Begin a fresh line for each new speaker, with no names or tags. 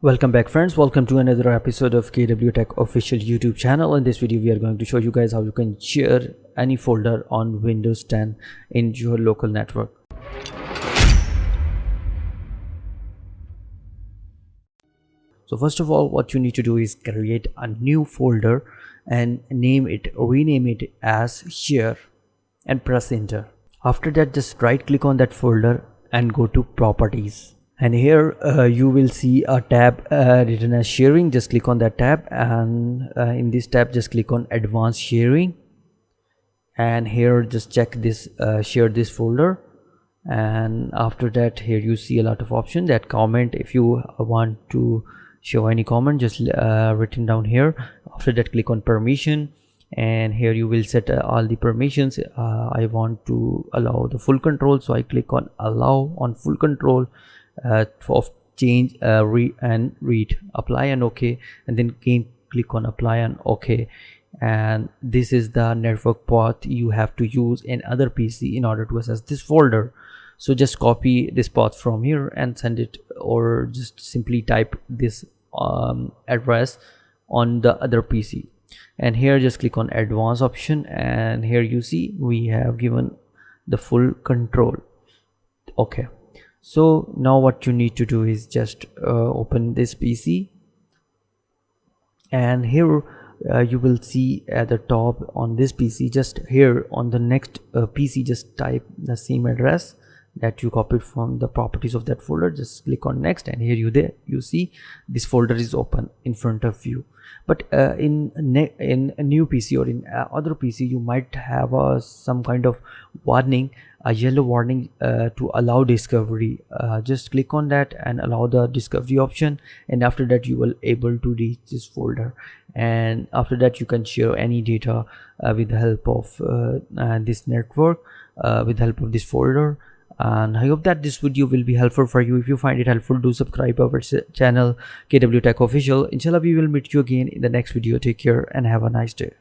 Welcome back friends, welcome to another episode of KW Tech official YouTube channel. In this video we are going to show you guys how you can share any folder on Windows 10 in your local network. So first of all, what you need to do is create a new folder and rename it as share and press enter. After that, just right click on that folder and go to properties. And here you will see a tab written as sharing. Just click on that tab, and in this tab just click on advanced sharing, and here just check this share this folder. And after that, here you see a lot of options that comment. If you want to show any comment, just written down here. After that, click on permission, and here you will set all the permissions. I want to allow the full control, so I click on allow on full control of change, read and read, apply and OK, and then again click on apply and OK. And this is the network path you have to use in other PC in order to access this folder. So just copy this path from here and send it, or just simply type this address on the other PC. And here just click on advanced option, and here you see we have given the full control. Okay, so now what you need to do is just open this PC, and here you will see at the top on this PC, just here on the next PC, just type the same address that you copied from the properties of that folder. Just click on next, and here you see this folder is open in front of you. But in a new PC or in other PC, you might have some kind of warning, a yellow warning to allow discovery. Just click on that and allow the discovery option, and after that you will able to reach this folder. And after that you can share any data with the help of this network, with the help of this folder. And I hope that this video will be helpful for you. If you find it helpful, do subscribe our channel KW Tech Official. Inshallah, we will meet you again in the next video. Take care and have a nice day.